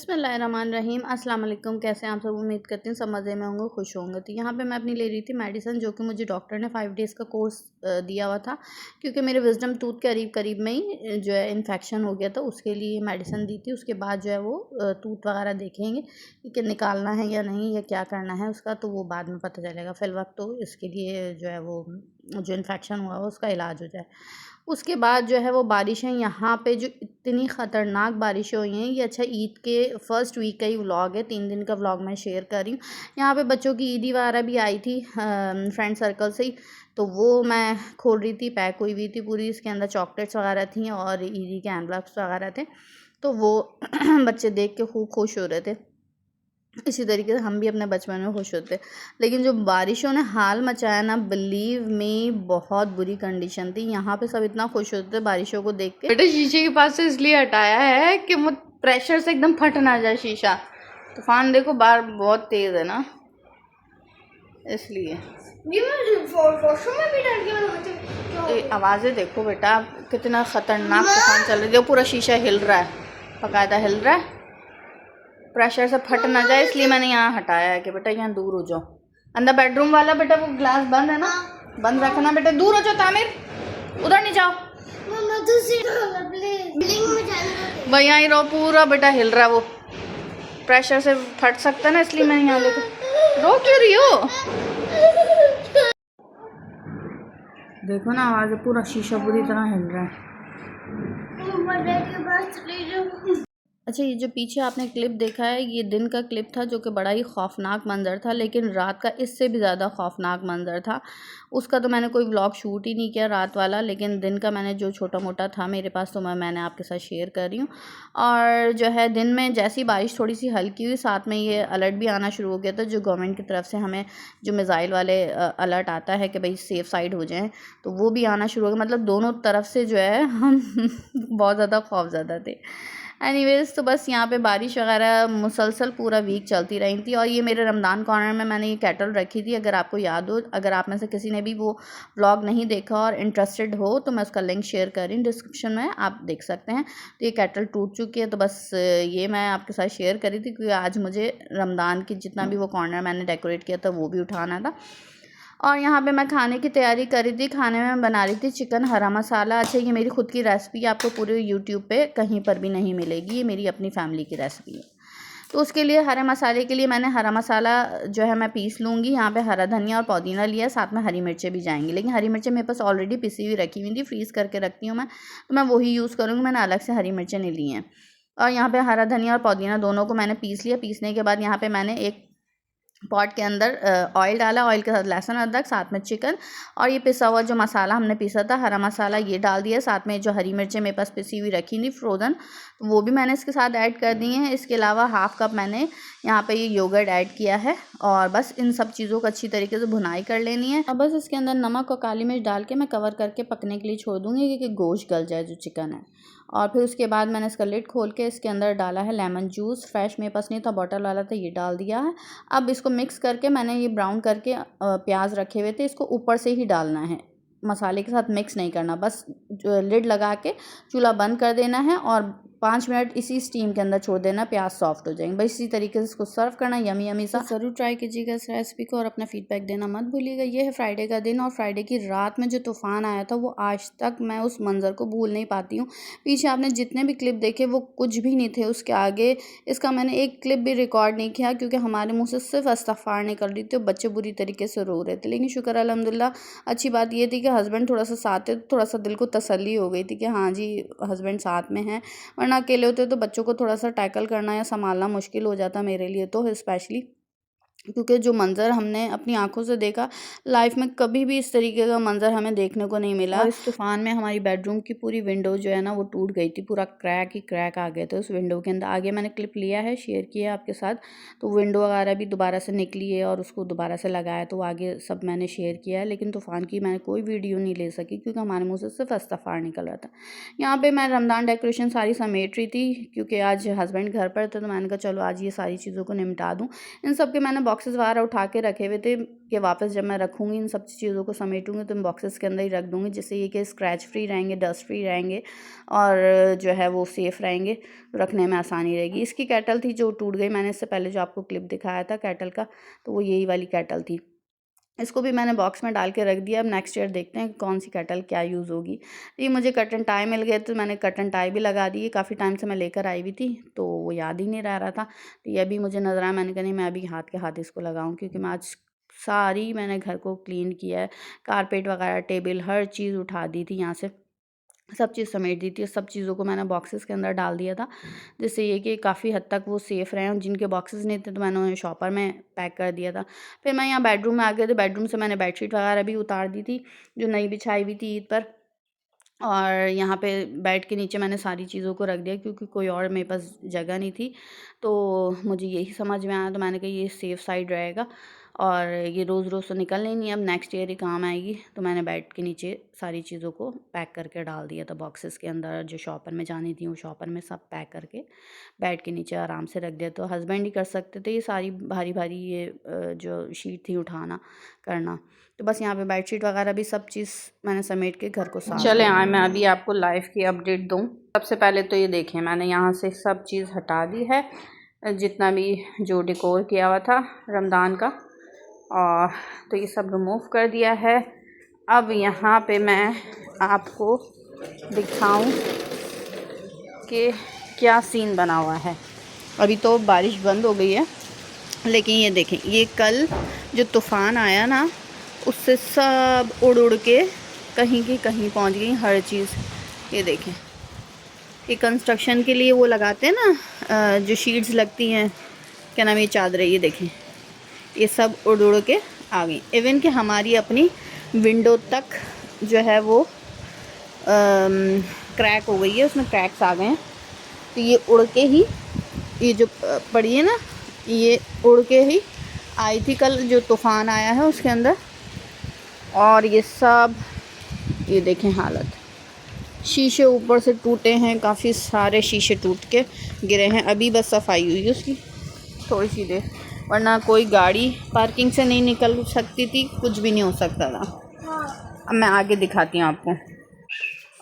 बिस्मिल्लाहिर्रहमानिर्रहीम। अस्सलाम वालेकुम। कैसे हैं आप सब? उम्मीद करती हूँ सब मज़े में होंगे, खुश होंगे। तो यहाँ पे मैं अपनी ले रही थी मेडिसिन, जो कि मुझे डॉक्टर ने 5 डेज़ का कोर्स दिया हुआ था, क्योंकि मेरे विजडम टूथ के करीब करीब में ही जो है इन्फेक्शन हो गया था। उसके लिए मेडिसिन दी थी। उसके बाद जो है वो टूथ वगैरह देखेंगे कि निकालना है या नहीं, या क्या करना है उसका, तो वो बाद में पता चलेगा। फ़िलवक़्त तो इसके लिए जो है वो जो इन्फेक्शन हुआ है उसका इलाज हो जाए। उसके बाद जो है वो बारिशें यहाँ पे जो इतनी ख़तरनाक बारिशें हुई हैं, ये अच्छा ईद के फर्स्ट वीक का ही व्लॉग है, 3 दिन का व्लॉग मैं शेयर कर रही हूँ। यहाँ पे बच्चों की ईदी वगैरह भी आई थी फ्रेंड सर्कल से ही, तो वो मैं खोल रही थी, पैक हुई हुई थी पूरी। इसके अंदर चॉकलेट्स वगैरह थी और ईदी के एनवलप्स वगैरह थे, तो वो बच्चे देख के खूब खुश हो रहे थे। इसी तरीके से हम भी अपने बचपन में खुश होते। लेकिन जो बारिशों ने हाल मचाया ना, बिलीव मी, बहुत बुरी कंडीशन थी। यहाँ पे सब इतना खुश होते थे बारिशों को देख के। बेटा शीशे के पास से इसलिए हटाया है कि वो प्रेशर से एकदम फट ना जाए शीशा। तूफान देखो बाहर बहुत तेज है ना, इसलिए आवाज़ें देखो बेटा, कितना ख़तरनाक तूफान चल रही है। पूरा शीशा हिल रहा है, बाकायदा हिल रहा है, प्रेशर से फट ना जाए, इसलिए मैंने यहाँ हटाया है कि बेटा यहाँ दूर हो जाओ। अंदर बेडरूम वाला बेटा वो ग्लास बंद है ना, बंद रखना बेटा, दूर हो जाओ तामिर, उधर नहीं जाओ। भाई यहाँ ही रहो, पूरा बेटा हिल रहा है, वो प्रेशर से फट सकता है ना, इसलिए मैं यहाँ लेकर। रो क्यों रही हो? देखो ना आवाज़, पूरा शीशा पूरी तरह हिल रहा है। अच्छा, ये जो पीछे आपने क्लिप देखा है, ये दिन का क्लिप था, जो कि बड़ा ही खौफनाक मंज़र था, लेकिन रात का इससे भी ज़्यादा खौफनाक मंज़र था। उसका तो मैंने कोई व्लॉग शूट ही नहीं किया रात वाला, लेकिन दिन का मैंने जो छोटा मोटा था मेरे पास, तो मैंने आपके साथ शेयर कर रही हूँ। और जो है दिन में जैसी बारिश थोड़ी सी हल्की हुई, साथ में ये अलर्ट भी आना शुरू हो गया था, जो गवर्नमेंट की तरफ से हमें जो मिज़ाइल वाले अलर्ट आता है कि भाई सेफ़ साइड हो जाएँ, तो वो भी आना शुरू हो गया। मतलब दोनों तरफ से जो है हम बहुत ज़्यादा खौफज़दा थे। एनीवेज़, तो बस यहाँ पे बारिश वगैरह मुसलसल पूरा वीक चलती रही थी। और ये मेरे रमज़ान कॉर्नर में मैंने ये केटल रखी थी, अगर आपको याद हो, अगर आप में से किसी ने भी वो व्लॉग नहीं देखा और इंटरेस्टेड हो, तो मैं उसका लिंक शेयर कर रही हूँ डिस्क्रिप्शन में, आप देख सकते हैं। तो ये केटल टूट चुकी है, तो बस ये मैं आपके साथ शेयर करी थी, क्योंकि आज मुझे रमज़ान की जितना भी वो कॉर्नर मैंने डेकोरेट किया था वो भी उठाना था। और यहाँ पे मैं खाने की तैयारी कर रही थी। खाने में मैं बना रही थी चिकन हरा मसाला। अच्छा, ये मेरी खुद की रेसिपी, आपको पूरे यूट्यूब पे कहीं पर भी नहीं मिलेगी, ये मेरी अपनी फैमिली की रेसिपी है। तो उसके लिए हरे मसाले के लिए मैंने हरा मसाला जो है मैं पीस लूँगी। यहाँ पे हरा धनिया और पुदीना लिया, साथ में हरी मिर्चें भी जाएंगी, लेकिन हरी मिर्चें मेरे पास ऑलरेडी पिसी हुई रखी हुई थी, फ्रीज़ करके रखती हूँ मैं, तो मैं वही यूज़ करूँगी। मैंने अलग से हरी मिर्चें नहीं ली हैं। और यहाँ पे हरा धनिया और पुदीना दोनों को मैंने पीस लिया। पीसने के बाद यहाँ पे मैंने एक पॉट के अंदर ऑयल डाला, ऑयल के साथ लहसुन अदरक, साथ में चिकन, और ये पिसा हुआ जो मसाला हमने पीसा था हरा मसाला, ये डाल दिया। साथ में जो हरी मिर्चें मेरे पास पिसी हुई रखी थी फ्रोज़न, तो वो भी मैंने इसके साथ ऐड कर दी हैं। इसके अलावा हाफ़ कप मैंने यहाँ पे ये योगर्ट ऐड किया है, और बस इन सब चीज़ों को अच्छी तरीके से भुनाई कर लेनी है। और बस इसके अंदर नमक और काली मिर्च डाल के मैं कवर करके पकने के लिए छोड़ दूँगी, क्योंकि गोश्त गल जाए जो चिकन है। और फिर उसके बाद मैंने इसका लिड खोल के इसके अंदर डाला है लेमन जूस। फ्रेश मेरे पास नहीं था, बॉटल वाला था, ये डाल दिया है। अब इसको मिक्स करके मैंने ये ब्राउन करके प्याज रखे हुए थे, इसको ऊपर से ही डालना है, मसाले के साथ मिक्स नहीं करना। बस लिड लगा के चूल्हा बंद कर देना है और 5 मिनट इसी स्टीम के अंदर छोड़ देना, प्याज सॉफ्ट हो जाएंगे। बस इसी तरीके से इसको सर्व करना, यमी यमी सा। ज़रूर ट्राई कीजिएगा इस रेसिपी को और अपना फीडबैक देना मत भूलिएगा। ये है फ्राइडे का दिन, और फ्राइडे की रात में जो तूफ़ान आया था, वो आज तक मैं उस मंज़र को भूल नहीं पाती हूँ। पीछे आपने जितने भी क्लिप देखे वो कुछ भी नहीं थे उसके आगे। इसका मैंने एक क्लिप भी रिकॉर्ड नहीं किया, क्योंकि हमारे मुँह से सिर्फ इस्तग़फ़ार निकल रही थी, बच्चे बुरी तरीके से रो रहे थे। लेकिन शुक्र अल्हम्दुलिल्लाह, अच्छी बात ये थी कि हस्बैंड थोड़ा सा साथ थे, तो थोड़ा सा दिल को तसल्ली हो गई थी कि हाँ जी हस्बैंड साथ में हैं, वरना अकेले होते तो बच्चों को थोड़ा सा टैकल करना या संभालना मुश्किल हो जाता मेरे लिए तो स्पेशली, क्योंकि जो मंज़र हमने अपनी आंखों से देखा, लाइफ में कभी भी इस तरीके का मंज़र हमें देखने को नहीं मिला। और इस तूफ़ान में हमारी बेडरूम की पूरी विंडो जो है ना, वो टूट गई थी, पूरा क्रैक ही क्रैक आ गए थे उस विंडो के अंदर। आगे मैंने क्लिप लिया है, शेयर किया है आपके साथ, तो विंडो वगैरह भी दोबारा से निकली है और उसको दोबारा से लगाया, तो आगे सब मैंने शेयर किया है। लेकिन तूफ़ान की मैंने कोई वीडियो नहीं ले सकी, क्योंकि हमारे मुँह से सिर्फ इस्तग़फ़ार निकल रहा था। यहाँ पर मैं रमज़ान डेकोरेशन सारी समेट रही थी, क्योंकि आज हस्बैंड घर पर थे, तो मैंने कहा चलो आज ये सारी चीज़ों को निपटा दूँ। इन सब के मैंने बॉक्सेस बाहर उठा के रखे हुए थे कि वापस जब मैं रखूँगी इन सब चीज़ों को समेटूँगी तो इन बॉक्सेस के अंदर ही रख दूँगी, जिससे ये कि स्क्रैच फ्री रहेंगे, डस्ट फ्री रहेंगे और जो है वो सेफ़ रहेंगे, रखने में आसानी रहेगी। इसकी केटल थी जो टूट गई, मैंने इससे पहले जो आपको क्लिप दिखाया था केटल का, तो वो यही वाली केटल थी। इसको भी मैंने बॉक्स में डाल के रख दिया। अब नेक्स्ट ईयर देखते हैं कौन सी केटल क्या यूज़ होगी। ये मुझे कट एंड टाई मिल गए तो मैंने कट एंड टाई भी लगा दी। काफ़ी टाइम से मैं लेकर आई हुई थी तो वो याद ही नहीं रहा था, तो ये अभी मुझे नज़र आया। मैंने कहा नहीं, मैं अभी हाथ के हाथ इसको लगाऊँ, क्योंकि मैं आज सारी मैंने घर को क्लीन किया है, कारपेट वगैरह, टेबल, हर चीज़ उठा दी थी यहाँ से, सब चीज़ समेट दी थी। सब चीज़ों को मैंने बॉक्सेस के अंदर डाल दिया था, जिससे ये कि काफ़ी हद तक वो सेफ़ रहे। और जिनके बॉक्सेस नहीं थे तो मैंने उन्हें शॉपर में पैक कर दिया था। फिर मैं यहाँ बेडरूम में आ गई, तो बेडरूम से मैंने बेडशीट वगैरह भी उतार दी थी जो नई बिछाई हुई थी ईद पर। और यहाँ पे बेड के नीचे मैंने सारी चीज़ों को रख दिया, क्योंकि कोई और मेरे पास जगह नहीं थी। तो मुझे यही समझ में आया, तो मैंने कहा ये सेफ़ साइड रहेगा और ये रोज़ रोज़ तो निकलनी नहीं, अब नेक्स्ट ईयर ही काम आएगी। तो मैंने बेड के नीचे सारी चीज़ों को पैक करके डाल दिया था बॉक्सेस के अंदर। जो शॉपर में जानी थी वो शॉपर में सब पैक करके बेड के नीचे आराम से रख दिया। तो हस्बैंड ही कर सकते थे ये सारी भारी भारी ये जो शीट थी उठाना करना। तो बस यहाँ पे बेडशीट वगैरह भी सब चीज़ मैंने समेट के घर को साफ। चले आए, मैं अभी आपको लाइफ की अपडेट दूँ। सबसे पहले तो ये देखें, मैंने यहाँ से सब चीज़ हटा दी है, जितना भी जो डेकोर किया हुआ था रमज़ान का, और तो ये सब रिमूव कर दिया है। अब यहाँ पे मैं आपको दिखाऊं कि क्या सीन बना हुआ है। अभी तो बारिश बंद हो गई है, लेकिन ये देखें, ये कल जो तूफ़ान आया ना, उससे सब उड़ उड़ के कहीं की कहीं पहुंच गई हर चीज़। ये देखें, ये कंस्ट्रक्शन के लिए वो लगाते हैं ना जो शीट्स लगती हैं, क्या नाम, ये चादरें, ये देखें ये सब उड़ उड़ के आ गई। इवन कि हमारी अपनी विंडो तक जो है वो क्रैक हो गई है, उसमें क्रैक्स आ गए हैं। तो ये उड़ के ही, ये जो पड़ी है ना, ये उड़ के ही आई थी कल जो तूफ़ान आया है उसके अंदर। और ये सब, ये देखें हालत, शीशे ऊपर से टूटे हैं, काफ़ी सारे शीशे टूट के गिरे हैं। अभी बस सफाई हुई है उसकी थोड़ी सी देर, वरना कोई गाड़ी पार्किंग से नहीं निकल सकती थी, कुछ भी नहीं हो सकता था। अब मैं आगे दिखाती हूँ आपको।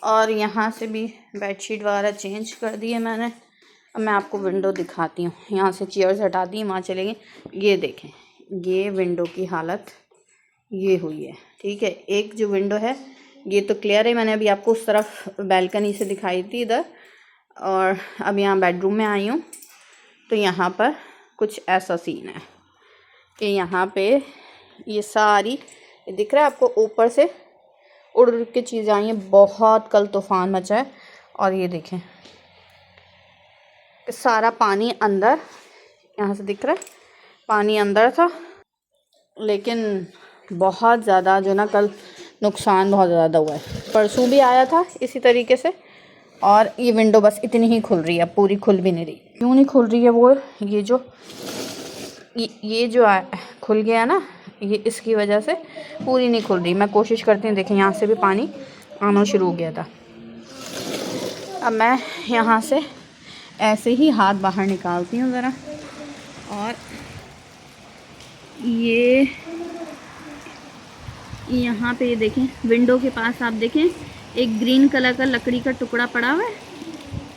और यहाँ से भी बेडशीट वगैरह चेंज कर दी है मैंने। अब मैं आपको विंडो दिखाती हूँ। यहाँ से चेयर्स हटा दी, वहाँ चले गए। ये देखें, ये विंडो की हालत ये हुई है। ठीक है, एक जो विंडो है ये तो क्लियर है, मैंने अभी आपको उस तरफ बैल्कनी से दिखाई थी इधर। और अब यहाँ बेडरूम में आई हूँ, तो यहाँ पर कुछ ऐसा सीन है कि यहाँ पे ये सारी, ये दिख रहा है आपको, ऊपर से उड़ उड़ के चीज़ें आई हैं। बहुत कल तूफ़ान मचा है। और ये देखें सारा पानी अंदर, यहाँ से दिख रहा है पानी अंदर था, लेकिन बहुत ज़्यादा जो ना कल नुकसान बहुत ज़्यादा हुआ है। परसों भी आया था इसी तरीके से। और ये विंडो बस इतनी ही खुल रही है, पूरी खुल भी नहीं रही। क्यों नहीं खुल रही है वो, ये जो खुल गया ना, ये इसकी वजह से पूरी नहीं खुल रही। मैं कोशिश करती हूँ, देखें यहाँ से भी पानी आना शुरू हो गया था। अब मैं यहाँ से ऐसे ही हाथ बाहर निकालती हूँ ज़रा, और ये यहाँ पे ये देखें, विंडो के पास आप देखें एक ग्रीन कलर का लकड़ी का टुकड़ा पड़ा हुआ है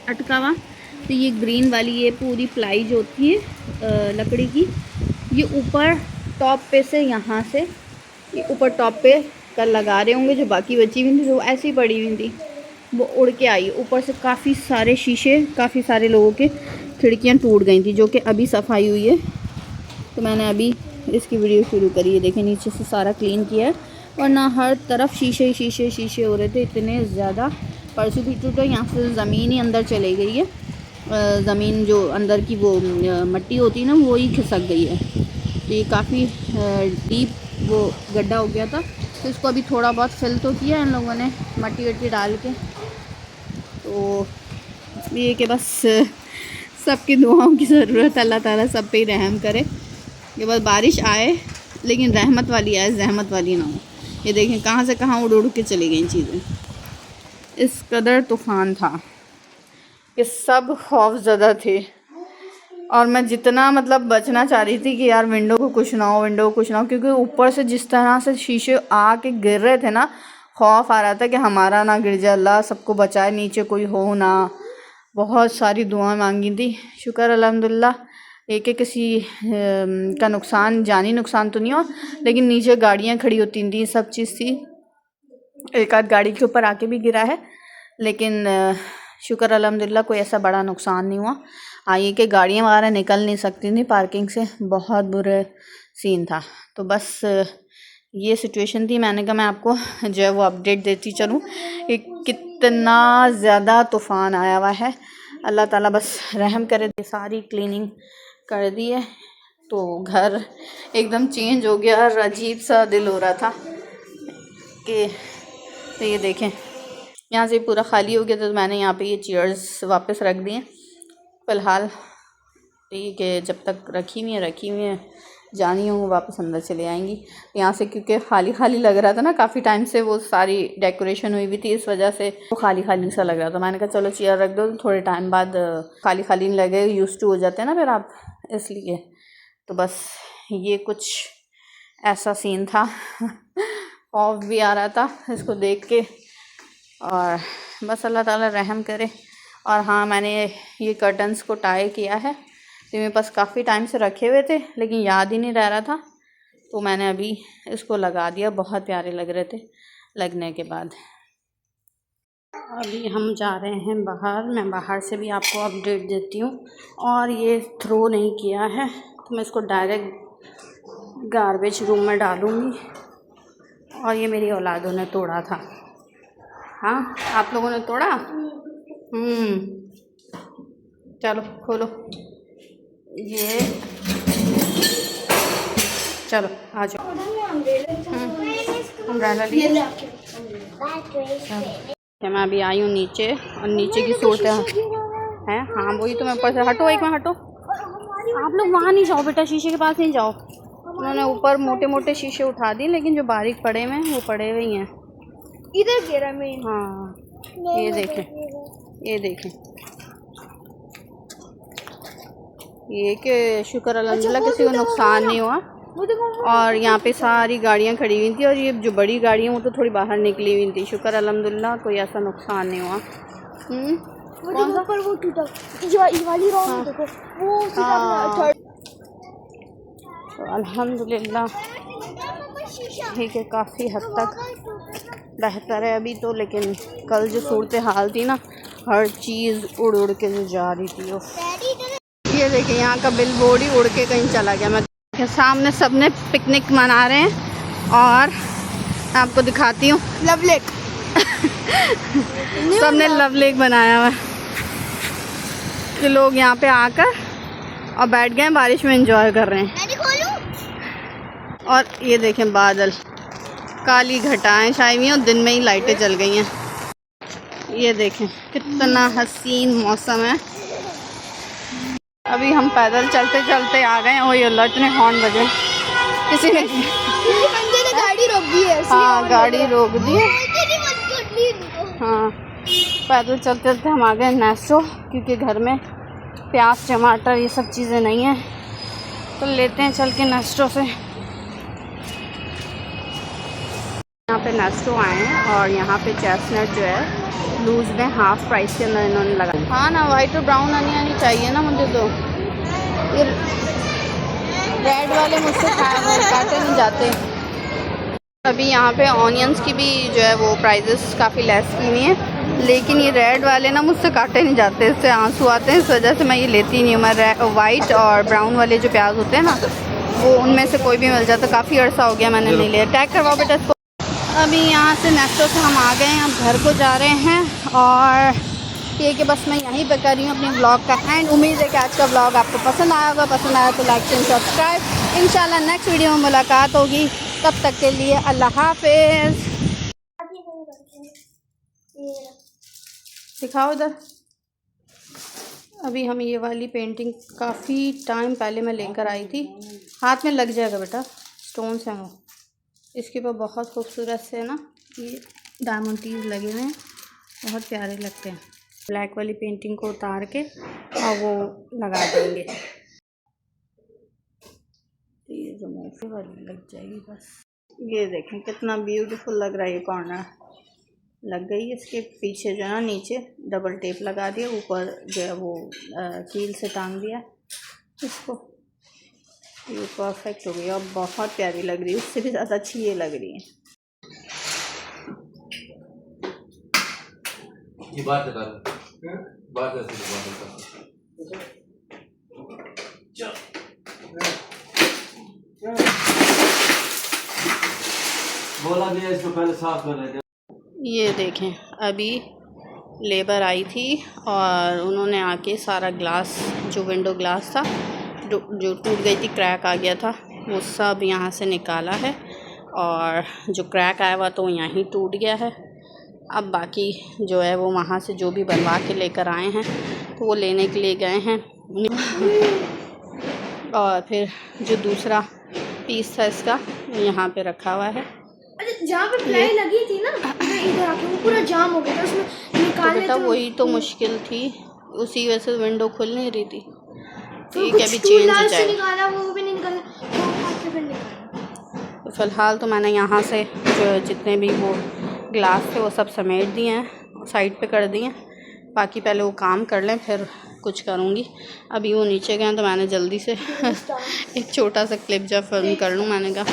अटका हुआ। तो ये ग्रीन वाली ये पूरी प्लाई जो होती है लकड़ी की, ये ऊपर टॉप पे से, यहाँ से ये ऊपर टॉप पे कल लगा रहे होंगे, जो बाकी बची हुई थी वो ऐसी पड़ी हुई थी, वो उड़ के आई। ऊपर से काफ़ी सारे शीशे, काफ़ी सारे लोगों के खिड़कियाँ टूट गई थी, जो कि अभी सफाई हुई है। तो मैंने अभी इसकी वीडियो शुरू करी है। देखें नीचे से सारा क्लीन किया है, वरना हर तरफ शीशे शीशे शीशे हो रहे थे, इतने ज़्यादा। परसों भी टूटा, यहाँ से ज़मीन ही अंदर चली गई है। ज़मीन जो अंदर की वो मिट्टी होती है ना, वो ही खिसक गई है। तो ये काफ़ी डीप वो गड्ढा हो गया था। तो इसको अभी थोड़ा बहुत फिल तो किया इन लोगों ने मट्टी वट्टी डाल के। तो ये कि बस सबकी दुआओं की ज़रूरत, अल्लाह ताला सब पे ही रहम करे। ये बस बारिश आए, लेकिन रहमत वाली आए, जहमत वाली ना हो। ये देखें कहाँ से कहाँ उड़ उड़ के चली गई चीज़ें। इस कदर तूफ़ान था कि सब खौफज़दा थे और मैं जितना मतलब बचना चाह रही थी कि यार विंडो को कुछ ना हो, विंडो को कुछ ना हो, क्योंकि ऊपर से जिस तरह से शीशे आके गिर रहे थे ना, खौफ आ रहा था कि हमारा ना गिर जाए, अल्लाह सबको बचाए, नीचे कोई हो ना। बहुत सारी दुआएं मांगी थी। शुक्र अल्हम्दुलिल्लाह एक किसी का नुकसान, जानी नुकसान तो नहीं हुआ, लेकिन नीचे गाड़ियाँ खड़ी होती थी, सब चीज़ थी। एक आध गाड़ी के ऊपर आके भी गिरा है, लेकिन शुक्र अल्हम्दुलिल्लाह कोई ऐसा बड़ा नुकसान नहीं हुआ। ये कि गाड़ियाँ वगैरह निकल नहीं सकती थी पार्किंग से, बहुत बुरे सीन था। तो बस ये सिचुएशन थी। मैंने कहा मैं आपको जो है वो अपडेट देती चलूँ कि कितना ज़्यादा तूफ़ान आया हुआ है। अल्लाह ताला बस रहम करे। सारी क्लीनिंग कर दी है तो घर एकदम चेंज हो गया और अजीब सा दिल हो रहा था कि, तो ये देखें यहाँ से पूरा खाली हो गया था। तो मैंने यहाँ पे ये चेयर्स वापस रख दिए फ़िलहाल, ठीक है, जब तक रखी हुई है जानी हो वापस अंदर चले आएंगी यहाँ से, क्योंकि खाली खाली लग रहा था ना, काफ़ी टाइम से वो सारी डेकोरेशन हुई हुई थी, इस वजह से वो खाली खाली सा लग रहा था। मैंने कहा चलो चेयर रख दो, तो थोड़े टाइम बाद खाली खाली नहीं लगे, यूज़ टू हो जाते हैं ना फिर आप, इसलिए। तो बस ये कुछ ऐसा सीन था। खौफ भी आ रहा था इसको देख के, और बस अल्लाह ताला रहम करे। और हाँ, मैंने ये कर्टन्स को टाई किया है, तो मेरे पास काफ़ी टाइम से रखे हुए थे लेकिन याद ही नहीं रह रहा था, तो मैंने अभी इसको लगा दिया। बहुत प्यारे लग रहे थे लगने के बाद। अभी हम जा रहे हैं बाहर, मैं बाहर से भी आपको अपडेट देती हूँ। और ये थ्रो नहीं किया है तो मैं इसको डायरेक्ट गार्बेज रूम में डालूँगी। और ये मेरी औलादों ने तोड़ा था। हाँ, आप लोगों ने तोड़ा? चलो खोलो ये, चलो आ जाओ। अम्ब्रेला लिए। मैं अभी आई हूँ नीचे, और नीचे की सूरत है, हाँ वही तो मैं ऊपर से, हटो एक में हटो, आप लोग वहाँ नहीं जाओ बेटा, शीशे के पास नहीं जाओ। उन्होंने ऊपर मोटे मोटे शीशे उठा दिए, लेकिन जो बारीक पड़े हुए हैं वो पड़े हुए ही हैं। इधर गिरा मैं। हाँ ये देखें, ये देखें, ये कि शुक्र अल्हम्दुलिल्लाह किसी को नुकसान नहीं हुआ। और यहाँ पे सारी गाड़ियाँ खड़ी हुई थी, और ये जो बड़ी गाड़ी है वो तो थोड़ी बाहर निकली हुई थी। शुक्र अल्हम्दुलिल्लाह कोई ऐसा नुकसान नहीं हुआ। वो टूटा, ये वाली रॉन्ग देखो, वो तो अल्हम्दुलिल्लाह ठीक है, काफ़ी हद तक बेहतर है अभी तो। लेकिन कल जो सूरत हाल थी ना, हर चीज़ उड़ उड़ के जो जा रही थी वो, ये देखिए यहाँ का बिल बोर्ड ही उड़ के कहीं चला गया। मैं सामने सबने पिकनिक मना रहे हैं, और आपको दिखाती हूँ लव लेक। सबने लव लेक बनाया हुआ है कि लोग यहाँ पे आकर और बैठ गए, बारिश में एंजॉय कर रहे हैं। और ये देखें बादल, काली घटाएं छाई हुई हैं, और दिन में ही लाइटें जल गई हैं। ये देखें कितना हसीन मौसम है। अभी हम पैदल चलते चलते आ गए हैं। वही अल्लाह, इतने हॉर्न बजे, किसी ने गाड़ी रोक दी है। हाँ गाड़ी रोक दी है। हाँ पैदल चलते चलते हम आ गए नेस्टो, क्योंकि घर में प्याज टमाटर ये सब चीज़ें नहीं हैं, तो लेते हैं चल के नेस्टो से। यहाँ पे नेस्टो आए हैं, और यहाँ पे चेस्टनट जो है लूज में हाफ प्राइस के अंदर इन्होंने लगा। हाँ ना, वाइट और ब्राउन आनी चाहिए ना मुझे, तो ये रेड वाले मुझसे काटे नहीं जाते। अभी यहाँ पे ऑनियंस की भी जो है वो प्राइजेस काफ़ी लेस की हुई हैं, लेकिन ये रेड वाले ना मुझसे काटे नहीं जाते, इससे आंसू आते हैं, इस वजह से मैं ये लेती नहीं हूँ। मैं वाइट और ब्राउन वाले जो प्याज होते हैं ना, वो उनमें से कोई भी मिल जाता। काफ़ी अर्सा हो गया मैंने नहीं लिया। टैग करवाओ बेटा इसको। अभी यहाँ से नेस्टो से हम आ गए हैं, अब घर को जा रहे हैं। और ये कि बस मैं यहीं पे कर रही हूँ अपने ब्लॉग का एंड। उम्मीद है कि आज का ब्लॉग आपको पसंद आया होगा। पसंद आया तो लाइक एंड सब्सक्राइब। इंशाल्लाह नेक्स्ट वीडियो में मुलाकात होगी, तब तक के लिए अल्लाह हाफिज़। दिखाओ इधर। अभी हम ये वाली पेंटिंग काफ़ी टाइम पहले मैं लेकर आई थी, हाथ में लग जाएगा बेटा, स्टोन्स हैं वो। इसके ऊपर बहुत खूबसूरत से ना ये डायमंड लगे हुए हैं, बहुत प्यारे लगते हैं। ब्लैक वाली पेंटिंग को उतार के और वो लगा देंगे। रिमूव वाली लग जाएगी बस। ये देखें कितना ब्यूटीफुल लग रहा है, ये कॉर्नर लग गई। इसके पीछे जो है ना नीचे डबल टेप लगा दिया, ऊपर जो है वो कील से टांग दिया इसको। ये परफेक्ट हो गई और बहुत प्यारी लग रही है, उससे भी ज़्यादा अच्छी ये लग रही है। ये बात बोला दिया इसको पहले साफ कर रहे थे। ये देखें अभी लेबर आई थी और उन्होंने आके सारा ग्लास, जो विंडो ग्लास था जो टूट गई थी, क्रैक आ गया था, वो सब यहाँ से निकाला है। और जो क्रैक आया हुआ तो वो यहाँ ही टूट गया है। अब बाकी जो है वो वहाँ से जो भी बनवा के लेकर आए हैं तो वो लेने के लिए गए हैं। और फिर जो दूसरा पीस था इसका यहाँ पे रखा हुआ है। जहाँ पे प्लाई लगी थी ना, इधर आके वो पूरा जाम हो गया था, उसमें निकालने तो वही तो मुश्किल थी, उसी वजह से विंडो खुल नहीं रही थी। ठीक है, अभी चेंज हो जाए। निकाला वो भी नहीं निकाला, तो फिर निकाला। तो फ़िलहाल तो मैंने यहाँ से जो जितने भी वो ग्लास थे वो सब समेट दिए हैं, साइड पे कर दिए हैं। बाकी पहले वो काम कर लें फिर कुछ करूँगी। अभी वो नीचे गए तो मैंने जल्दी से एक छोटा सा क्लिप जब फिल्म कर लूँ, मैंने कहा।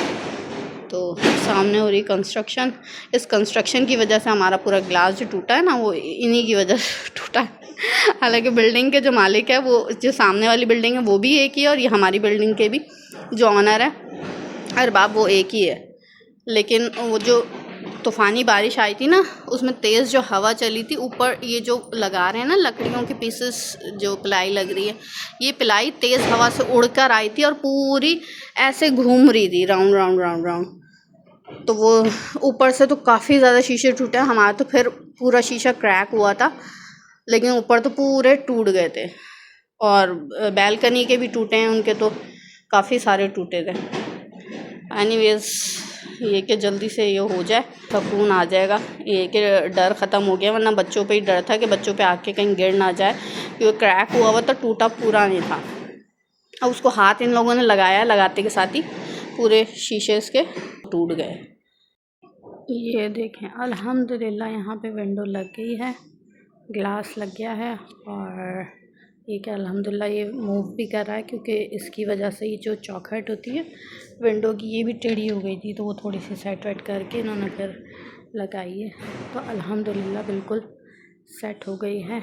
तो सामने हो रही कंस्ट्रक्शन, इस कंस्ट्रक्शन की वजह से हमारा पूरा ग्लास जो टूटा है ना वो इन्हीं की वजह से टूटा है। हालांकि बिल्डिंग के जो मालिक है, वो जो सामने वाली बिल्डिंग है वो भी एक ही है, और ये हमारी बिल्डिंग के भी जो ऑनर है अरबाब वो एक ही है। लेकिन वो जो तूफ़ानी बारिश आई थी ना, उसमें तेज़ जो हवा चली थी, ऊपर ये जो लगा रहे हैं ना लकड़ियों के पीसेस, जो पिलाई लग रही है, ये पिलाई तेज़ हवा से उड़कर आई थी और पूरी ऐसे घूम रही थी राउंड राउंड राउंड राउंड। तो वो ऊपर से तो काफ़ी ज़्यादा शीशे टूटे। हमारा तो फिर पूरा शीशा क्रैक हुआ था, लेकिन ऊपर तो पूरे टूट गए थे। और बैल्कनी के भी टूटे हैं, उनके तो काफ़ी सारे टूटे थे। एनीवेज़ ये कि जल्दी से ये हो जाए, सुकून आ जाएगा। ये कि डर ख़त्म हो गया, वरना बच्चों पे ही डर था कि बच्चों पे आके कहीं गिर ना जाए, क्योंकि क्रैक हुआ हुआ तो टूटा पूरा नहीं था। अब उसको हाथ इन लोगों ने लगाया, लगाते के साथ ही पूरे शीशे इसके टूट गए। ये देखें अल्हम्दुलिल्लाह यहाँ पे विंडो लग गई है, ग्लास लग गया है। और ये क्या अल्हम्दुलिल्लाह ये मूव भी कर रहा है, क्योंकि इसकी वजह से ये जो चौखट होती है विंडो की, ये भी टेढ़ी हो गई थी, तो वो थोड़ी सी सेट वेट करके इन्होंने फिर लगाई है। तो अल्हम्दुलिल्लाह बिल्कुल सेट हो गई है।